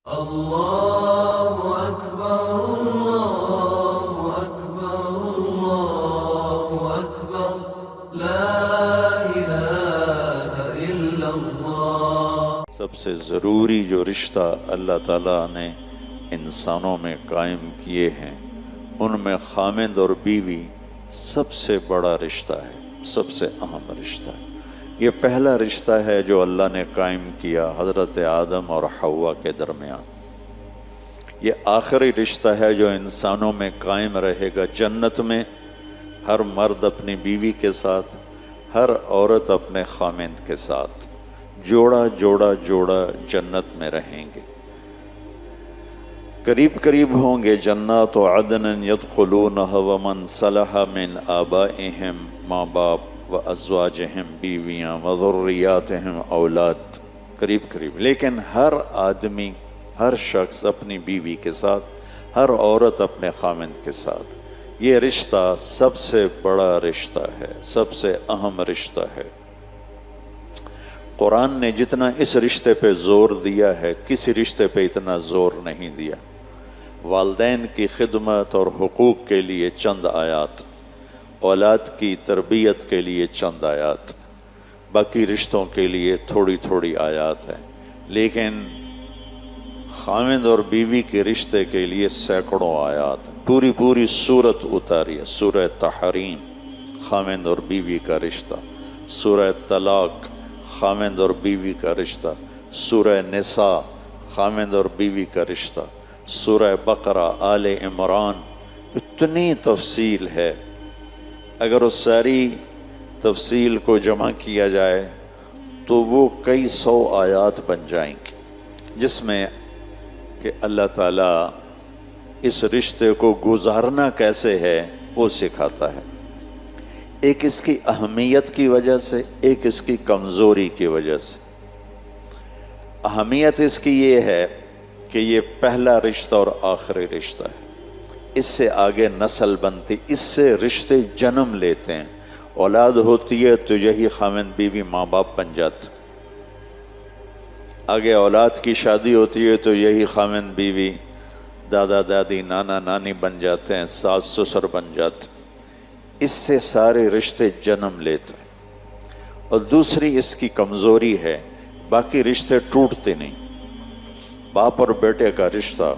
اللہ اکبر اللہ اکبر اللہ اکبر لا الہ الا اللہ۔ سب سے ضروری جو رشتہ اللہ تعالیٰ نے انسانوں میں قائم کیے ہیں ان میں خامند اور بیوی سب سے بڑا رشتہ ہے، سب سے اہم رشتہ ہے۔ یہ پہلا رشتہ ہے جو اللہ نے قائم کیا حضرت آدم اور حوا کے درمیان۔ یہ آخری رشتہ ہے جو انسانوں میں قائم رہے گا جنت میں۔ ہر مرد اپنی بیوی کے ساتھ، ہر عورت اپنے خامند کے ساتھ جوڑا جوڑا جوڑا جنت میں رہیں گے، قریب قریب ہوں گے۔ جنات عدن یدخلونها ومن صلح من آبائہم، ماں باپ و ازواجہم، بیویاں و ذریاتہم، اولاد، قریب قریب۔ لیکن ہر آدمی، ہر شخص اپنی بیوی کے ساتھ، ہر عورت اپنے خامند کے ساتھ۔ یہ رشتہ سب سے بڑا رشتہ ہے، سب سے اہم رشتہ ہے۔ قرآن نے جتنا اس رشتے پہ زور دیا ہے کسی رشتے پہ اتنا زور نہیں دیا۔ والدین کی خدمت اور حقوق کے لیے چند آیات، اولاد کی تربیت کے لیے چند آیات، باقی رشتوں کے لیے تھوڑی تھوڑی آیات ہیں، لیکن خامند اور بیوی کے رشتے کے لیے سینکڑوں آیات، پوری پوری سورت اتاری ہے۔ سورہ تحریم خامند اور بیوی کا رشتہ، سورہ طلاق خامند اور بیوی کا رشتہ، سورہ نساء خامند اور بیوی کا رشتہ، سورہ بقرہ، آل عمران، اتنی تفصیل ہے۔ اگر اس ساری تفصیل کو جمع کیا جائے تو وہ کئی سو آیات بن جائیں گی، جس میں کہ اللہ تعالیٰ اس رشتے کو گزارنا کیسے ہے وہ سکھاتا ہے۔ ایک اس کی اہمیت کی وجہ سے، ایک اس کی کمزوری کی وجہ سے۔ اہمیت اس کی یہ ہے کہ یہ پہلا رشتہ اور آخری رشتہ ہے، اس سے آگے نسل بنتی، اس سے رشتے جنم لیتے ہیں۔ اولاد ہوتی ہے تو یہی خامند بیوی ماں باپ بن جاتے، آگے اولاد کی شادی ہوتی ہے تو یہی خامند بیوی دادا دادی نانا نانی بن جاتے ہیں، ساس سسر بن جاتے ہیں۔ اس سے سارے رشتے جنم لیتے ہیں۔ اور دوسری اس کی کمزوری ہے، باقی رشتے ٹوٹتے نہیں۔ باپ اور بیٹے کا رشتہ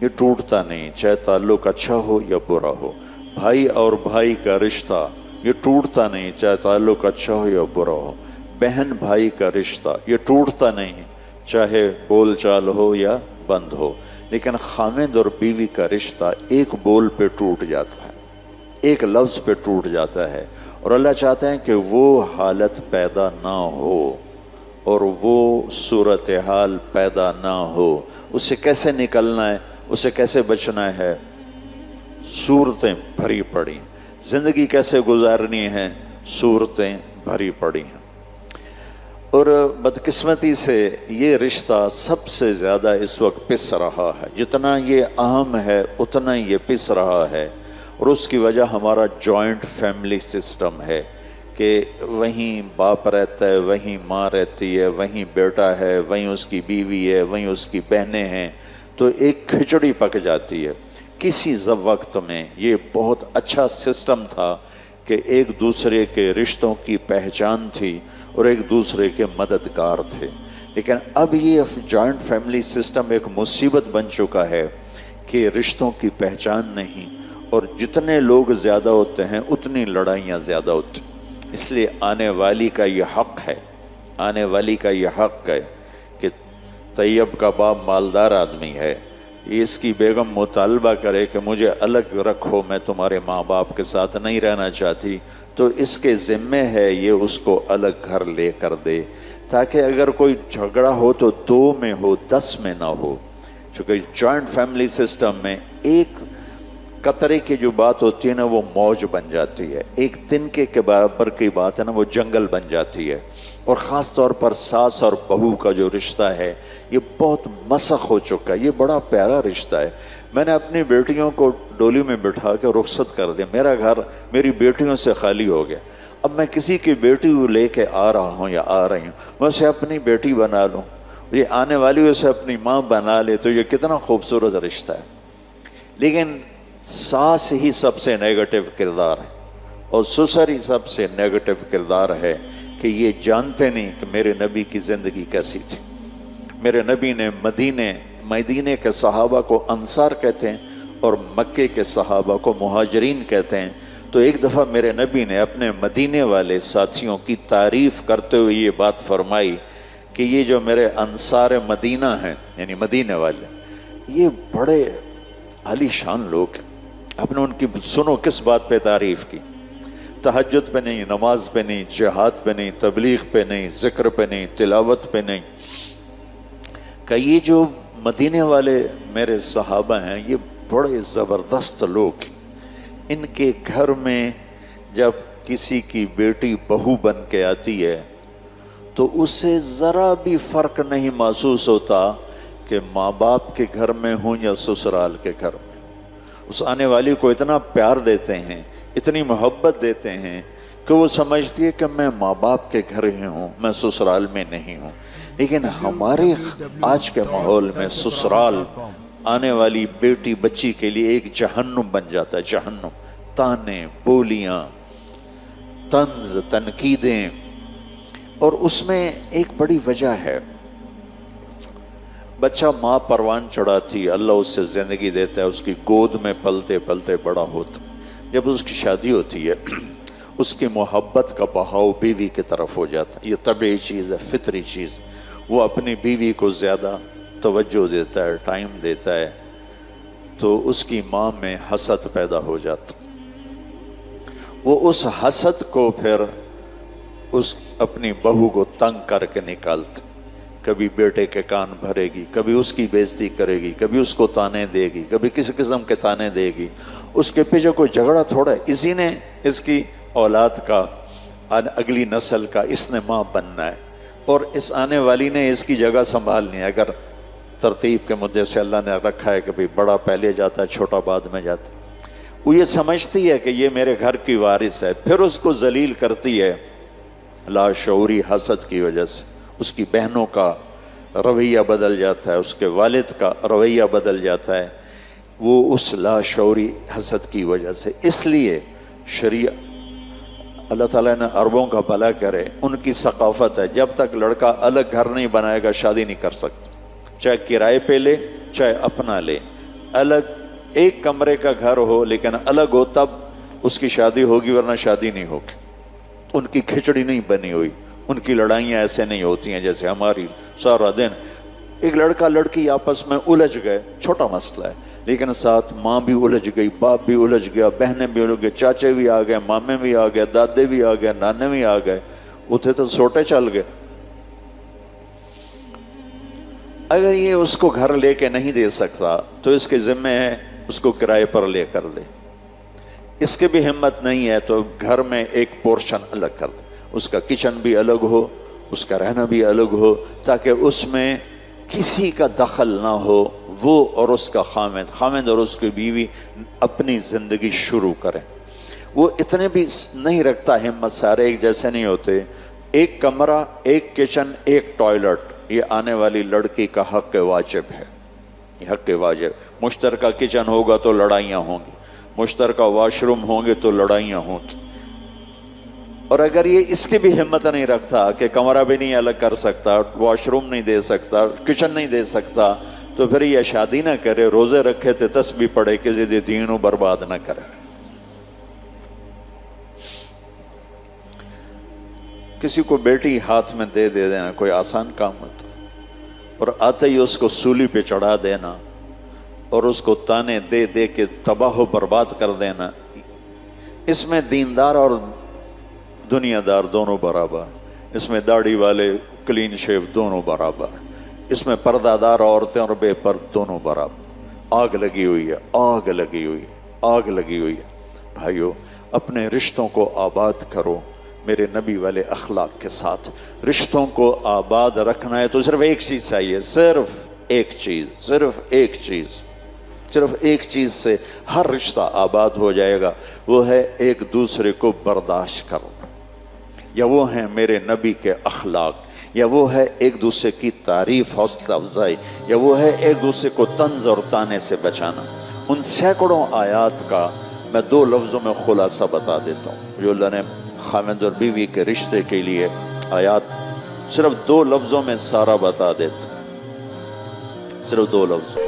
یہ ٹوٹتا نہیں، چاہے تعلق اچھا ہو یا برا ہو۔ بھائی اور بھائی کا رشتہ یہ ٹوٹتا نہیں، چاہے تعلق اچھا ہو یا برا ہو۔ بہن بھائی کا رشتہ یہ ٹوٹتا نہیں، چاہے بول چال ہو یا بند ہو۔ لیکن خامند اور بیوی کا رشتہ ایک بول پہ ٹوٹ جاتا ہے، ایک لفظ پہ ٹوٹ جاتا ہے، اور اللہ چاہتے ہیں کہ وہ حالت پیدا نہ ہو اور وہ صورتحال پیدا نہ ہو۔ اس سے کیسے نکلنا ہے، اسے کیسے بچنا ہے؟ صورتیں بھری پڑی، زندگی کیسے گزارنی ہے، صورتیں بھری پڑی ہیں۔ اور بدقسمتی سے یہ رشتہ سب سے زیادہ اس وقت پس رہا ہے، جتنا یہ اہم ہے اتنا یہ پس رہا ہے۔ اور اس کی وجہ ہمارا جوائنٹ فیملی سسٹم ہے کہ وہیں باپ رہتا ہے، وہیں ماں رہتی ہے، وہیں بیٹا ہے، وہیں اس کی بیوی ہے، وہیں اس کی بہنیں ہیں، تو ایک کھچڑی پک جاتی ہے۔ کسی وقت میں یہ بہت اچھا سسٹم تھا کہ ایک دوسرے کے رشتوں کی پہچان تھی اور ایک دوسرے کے مددگار تھے، لیکن اب یہ جوائنٹ فیملی سسٹم ایک مصیبت بن چکا ہے کہ رشتوں کی پہچان نہیں، اور جتنے لوگ زیادہ ہوتے ہیں اتنی لڑائیاں زیادہ ہوتی ہیں۔ اس لیے آنے والی کا یہ حق ہے، آنے والی کا یہ حق ہے کہ طیب کا باپ مالدار آدمی ہے، اس کی بیگم مطالبہ کرے کہ مجھے الگ رکھو، میں تمہارے ماں باپ کے ساتھ نہیں رہنا چاہتی، تو اس کے ذمے ہے یہ اس کو الگ گھر لے کر دے، تاکہ اگر کوئی جھگڑا ہو تو 2 میں ہو، 10 میں نہ ہو۔ چونکہ جوائنٹ فیملی سسٹم میں ایک قطرے کی جو بات ہوتی ہے نا وہ موج بن جاتی ہے، ایک تنکے کے برابر کی بات ہے نا وہ جنگل بن جاتی ہے۔ اور خاص طور پر ساس اور بہو کا جو رشتہ ہے یہ بہت مسخ ہو چکا ہے، یہ بڑا پیارا رشتہ ہے۔ میں نے اپنی بیٹیوں کو ڈولی میں بٹھا کے رخصت کر دیا، میرا گھر میری بیٹیوں سے خالی ہو گیا۔ اب میں کسی کی بیٹی لے کے آ رہا ہوں یا آ رہی ہوں، میں اسے اپنی بیٹی بنا لوں، یہ آنے والی اسے اپنی ماں بنا لے تو یہ کتنا خوبصورت رشتہ ہے. لیکن ساس ہی سب سے نیگیٹو کردار ہے اور سسر ہی سب سے نیگیٹو کردار ہے کہ یہ جانتے نہیں کہ میرے نبی کی زندگی کیسی تھی. میرے نبی نے مدینے کے صحابہ کو انصار کہتے ہیں اور مکے کے صحابہ کو مہاجرین کہتے ہیں. تو ایک دفعہ میرے نبی نے اپنے مدینے والے ساتھیوں کی تعریف کرتے ہوئے یہ بات فرمائی کہ یہ جو میرے انصار مدینہ ہیں یعنی مدینے والے یہ بڑے عالی شان لوگ ہیں. آپ نے ان کی سنو کس بات پہ تعریف کی. تہجد پہ نہیں، نماز پہ نہیں، جہاد پہ نہیں، تبلیغ پہ نہیں، ذکر پہ نہیں، تلاوت پہ نہیں. کہ یہ جو مدینے والے میرے صحابہ ہیں یہ بڑے زبردست لوگ ہیں. ان کے گھر میں جب کسی کی بیٹی بہو بن کے آتی ہے تو اسے ذرا بھی فرق نہیں محسوس ہوتا کہ ماں باپ کے گھر میں ہوں یا سسرال کے گھر میں. اس آنے والی کو اتنا پیار دیتے ہیں، اتنی محبت دیتے ہیں کہ وہ سمجھتی ہے کہ میں ماں باپ کے گھر ہی ہوں، میں سسرال میں نہیں ہوں. لیکن ہمارے آج کے ماحول میں سسرال آنے والی بیٹی بچی کے لیے ایک جہنم بن جاتا ہے. جہنم، تانے، بولیاں، طنز، تنقیدیں. اور اس میں ایک بڑی وجہ ہے، بچہ ماں پروان چڑھاتی، اللہ اس سے زندگی دیتا ہے، اس کی گود میں پلتے پلتے بڑا ہوتا. جب اس کی شادی ہوتی ہے اس کی محبت کا بہاؤ بیوی کی طرف ہو جاتا ہے. یہ طبعی چیز ہے، فطری چیز. وہ اپنی بیوی کو زیادہ توجہ دیتا ہے، ٹائم دیتا ہے. تو اس کی ماں میں حسد پیدا ہو جاتا. وہ اس حسد کو پھر اپنی بہو کو تنگ کر کے نکالتا. کبھی بیٹے کے کان بھرے گی، کبھی اس کی بےزتی کرے گی، کبھی اس کو تانے دے گی، کبھی کسی قسم کے تانے دے گی. اس کے پیچھے کوئی جھگڑا تھوڑا ہے، اسی نے اس کی اولاد کا، اگلی نسل کا اس نے ماں بننا ہے اور اس آنے والی نے اس کی جگہ سنبھالنی ہے. اگر ترتیب کے مدعے سے اللہ نے رکھا ہے کہ بھئی بڑا پہلے جاتا ہے چھوٹا بعد میں جاتا ہے، وہ یہ سمجھتی ہے کہ یہ میرے گھر کی وارث ہے. پھر اس کو ذلیل کرتی ہے لاشعوری حسد کی وجہ سے. اس کی بہنوں کا رویہ بدل جاتا ہے، اس کے والد کا رویہ بدل جاتا ہے، وہ اس لاشعوری حسد کی وجہ سے. اس لیے اللہ تعالیٰ نے عربوں کا بھلا کرے، ان کی ثقافت ہے جب تک لڑکا الگ گھر نہیں بنائے گا شادی نہیں کر سکتا. چاہے کرائے پہ لے چاہے اپنا لے، الگ ایک کمرے کا گھر ہو لیکن الگ ہو تب اس کی شادی ہوگی، ورنہ شادی نہیں ہوگی. ان کی کھچڑی نہیں بنی ہوئی، ان کی لڑائیاں ایسے نہیں ہوتی ہیں جیسے ہماری. سارا دن ایک لڑکا لڑکی آپس میں الجھ گئے، چھوٹا مسئلہ ہے، لیکن ساتھ ماں بھی الجھ گئی، باپ بھی الجھ گیا، بہنیں بھی الجھ گئے، چاچے بھی آ گئے، مامے بھی آ گئے، دادے بھی آ گئے، نانے بھی آ گئے، اتنے تو سوٹے چل گئے. اگر یہ اس کو گھر لے کے نہیں دے سکتا تو اس کے ذمہ ہے اس کو کرائے پر لے کر دے. اس کے بھی ہمت نہیں ہے تو گھر میں ایک پورشن الگ کر دے، اس کا کچن بھی الگ ہو، اس کا رہنا بھی الگ ہو، تاکہ اس میں کسی کا دخل نہ ہو. وہ اور اس کا خامد اور اس کی بیوی اپنی زندگی شروع کریں. وہ اتنے بھی نہیں رکھتا ہمت، سارے ایک جیسے نہیں ہوتے. ایک کمرہ، ایک کچن، ایک ٹوائلٹ، یہ آنے والی لڑکی کا حق واجب ہے. یہ حق واجب. مشترکہ کچن ہوگا تو لڑائیاں ہوں گی، مشترکہ واش روم ہوں گے تو لڑائیاں ہوں گی. اور اگر یہ اس کی بھی ہمت نہیں رکھتا کہ کمرہ بھی نہیں الگ کر سکتا، واش روم نہیں دے سکتا، کچن نہیں دے سکتا، تو پھر یہ شادی نہ کرے، روزے رکھے تھے تسبیح پڑھے، کسی دینوں برباد نہ کرے. کسی کو بیٹی ہاتھ میں دے دینا کوئی آسان کام ہوتا، اور آتے ہی اس کو سولی پہ چڑھا دینا اور اس کو تانے دے دے کے تباہ و برباد کر دینا، اس میں دیندار اور دنیا دار دونوں برابر. اس میں داڑھی والے کلین شیو دونوں برابر، اس میں پردہ دار عورتیں اور بے پرد دونوں برابر. آگ لگی ہوئی ہے، آگ لگی ہوئی ہے، آگ لگی ہوئی ہے. بھائیو، اپنے رشتوں کو آباد کرو میرے نبی والے اخلاق کے ساتھ. رشتوں کو آباد رکھنا ہے تو صرف ایک چیز چاہیے، صرف ایک چیز، صرف ایک چیز، صرف ایک چیز سے ہر رشتہ آباد ہو جائے گا. وہ ہے ایک دوسرے کو برداشت کرنا. یا وہ ہیں میرے نبی کے اخلاق، یا وہ ہے ایک دوسرے کی تعریف، حوصلہ افزائی، یا وہ ہے ایک دوسرے کو طنز اور طعنے سے بچانا۔ ان سینکڑوں آیات کا میں 2 لفظوں میں خلاصہ بتا دیتا ہوں جو اللہ نے خاوند اور بیوی کے رشتے کے لیے آیات صرف 2 لفظوں میں سارا بتا دیتا، صرف 2 لفظ۔